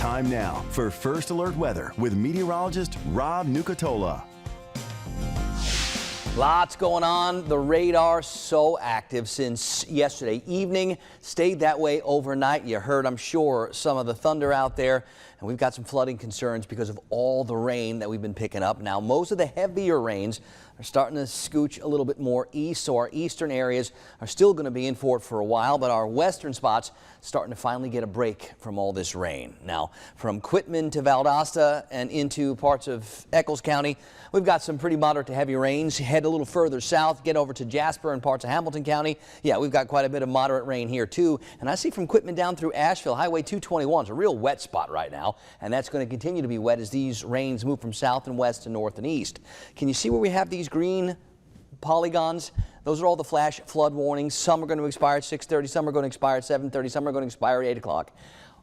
Time now for First Alert Weather with meteorologist Rob Nucatola. Lots going on. The radar so active since yesterday evening. Stayed that way overnight. You heard, I'm sure, some of the thunder out there. And we've got some flooding concerns because of all the rain that we've been picking up. Now, most of the heavier rains are starting to scooch a little bit more east, so our eastern areas are still going to be in for it for a while, but our western spots starting to finally get a break from all this rain. Now, from Quitman to Valdosta and into parts of Eccles County, we've got some pretty moderate to heavy rains. Head a little further south, get over to Jasper and parts of Hamilton County. Yeah, we've got quite a bit of moderate rain here too. And I see from Quitman down through Asheville, Highway 221 is a real wet spot right now, and that's going to continue to be wet as these rains move from south and west to north and east. Can you see where we have these green polygons? Those are all the flash flood warnings. Some are going to expire at 6:30, some are going to expire at 7:30, some are going to expire at 8 o'clock.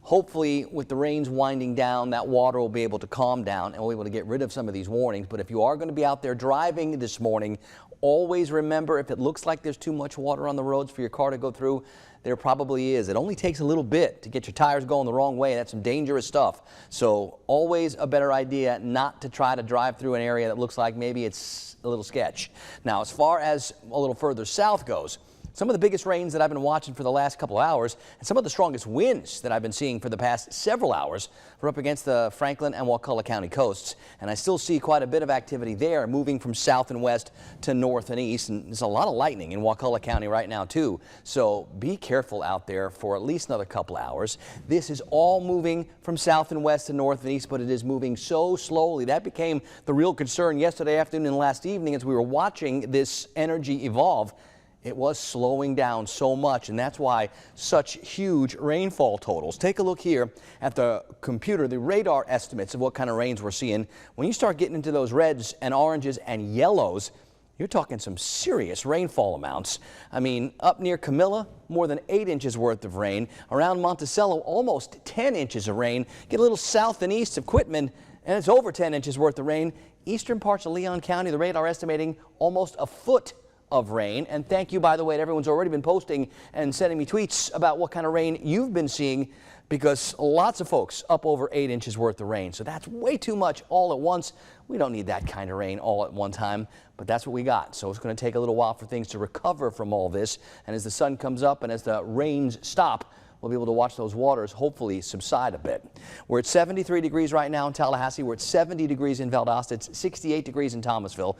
Hopefully, with the rains winding down, that water will be able to calm down and we'll be able to get rid of some of these warnings. But if you are going to be out there driving this morning, always remember, if it looks like there's too much water on the roads for your car to go through, there probably is. It only takes a little bit to get your tires going the wrong way. That's some dangerous stuff. So always a better idea not to try to drive through an area that looks like maybe it's a little sketch. Now, as far as a little further south goes, some of the biggest rains that I've been watching for the last couple of hours and some of the strongest winds that I've been seeing for the past several hours are up against the Franklin and Wakulla County coasts. And I still see quite a bit of activity there moving from south and west to north and east. And there's a lot of lightning in Wakulla County right now, too. So be careful out there for at least another couple hours. This is all moving from south and west to north and east, but it is moving so slowly. That became the real concern yesterday afternoon and last evening as we were watching this energy evolve. It was slowing down so much, and that's why such huge rainfall totals. Take a look here at the computer, the radar estimates of what kind of rains we're seeing. When you start getting into those reds and oranges and yellows, you're talking some serious rainfall amounts. I mean, up near Camilla, more than 8 inches worth of rain. Around Monticello, almost 10 inches of rain. Get a little south and east of Quitman, and it's over 10 inches worth of rain. Eastern parts of Leon County, the radar estimating almost a foot of rain. And thank you, by the way, to everyone's already been posting and sending me tweets about what kind of rain you've been seeing, because lots of folks up over 8 inches worth of rain. So that's way too much all at once. We don't need that kind of rain all at one time, but that's what we got. So it's going to take a little while for things to recover from all this. And as the sun comes up and as the rains stop, we'll be able to watch those waters hopefully subside a bit. We're at 73 degrees right now in Tallahassee. We're at 70 degrees in Valdosta. It's 68 degrees in Thomasville.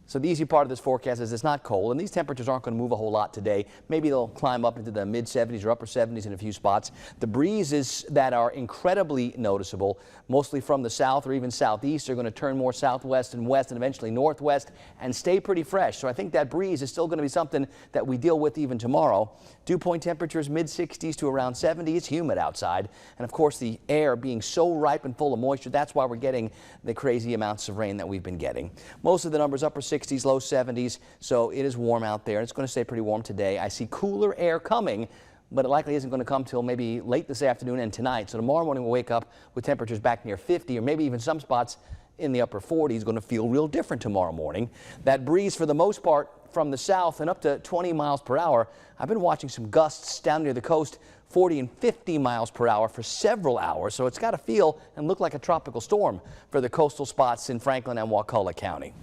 So the easy part of this forecast is it's not cold, and these temperatures aren't going to move a whole lot today. Maybe they'll climb up into the mid-70s or upper 70s in a few spots. The breezes that are incredibly noticeable, mostly from the south or even southeast, are going to turn more southwest and west and eventually northwest and stay pretty fresh. So I think that breeze is still going to be something that we deal with even tomorrow. Dew point temperatures mid-60s to around 70. It's humid outside. And of course, the air being so ripe and full of moisture, that's why we're getting the crazy amounts of rain that we've been getting. Most of the numbers upper 60s, low 70s, so it is warm out there. It's going to stay pretty warm today. I see cooler air coming, but it likely isn't going to come till maybe late this afternoon and tonight. So tomorrow morning we'll wake up with temperatures back near 50, or maybe even some spots in the upper 40s. Going to feel real different tomorrow morning. That breeze, for the most part, from the south and up to 20 miles per hour. I've been watching some gusts down near the coast, 40 and 50 miles per hour for several hours. So it's got to feel and look like a tropical storm for the coastal spots in Franklin and Wakulla County.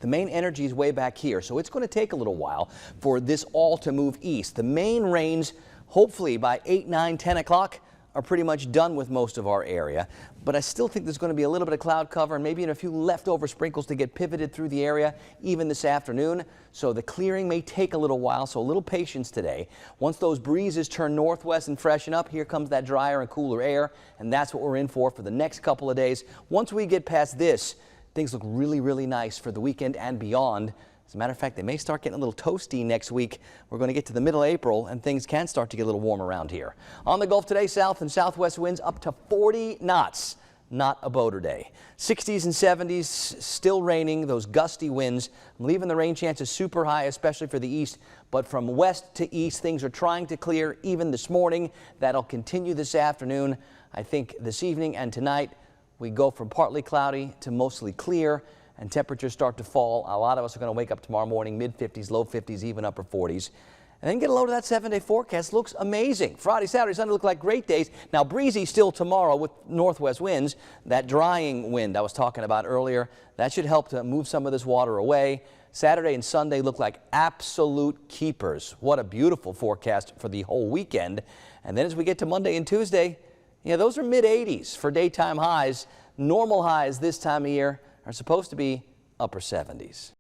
The main energy is way back here, so it's going to take a little while for this all to move east. The main rains, hopefully by 8, 9, 10 o'clock, are pretty much done with most of our area. But I still think there's going to be a little bit of cloud cover and maybe a few leftover sprinkles to get pivoted through the area even this afternoon. So the clearing may take a little while, so a little patience today. Once those breezes turn northwest and freshen up, here comes that drier and cooler air, and that's what we're in for the next couple of days. Once we get past this, things look really, really nice for the weekend and beyond. As a matter of fact, they may start getting a little toasty next week. We're going to get to the middle of April, and things can start to get a little warm around here. On the Gulf today, south and southwest winds up to 40 knots. Not a boater day. 60s and 70s, still raining, those gusty winds. I'm leaving the rain chances super high, especially for the east. But from west to east, things are trying to clear even this morning. That'll continue this afternoon. I think this evening and tonight, we go from partly cloudy to mostly clear, and temperatures start to fall. A lot of us are going to wake up tomorrow morning mid-50s, low 50s, even upper 40s. And then get a load of that 7-day forecast. Looks amazing. Friday, Saturday, Sunday look like great days. Now breezy still tomorrow with northwest winds. That drying wind I was talking about earlier, that should help to move some of this water away. Saturday and Sunday look like absolute keepers. What a beautiful forecast for the whole weekend. And then as we get to Monday and Tuesday, yeah, those are mid-80s for daytime highs. Normal highs this time of year are supposed to be upper 70s.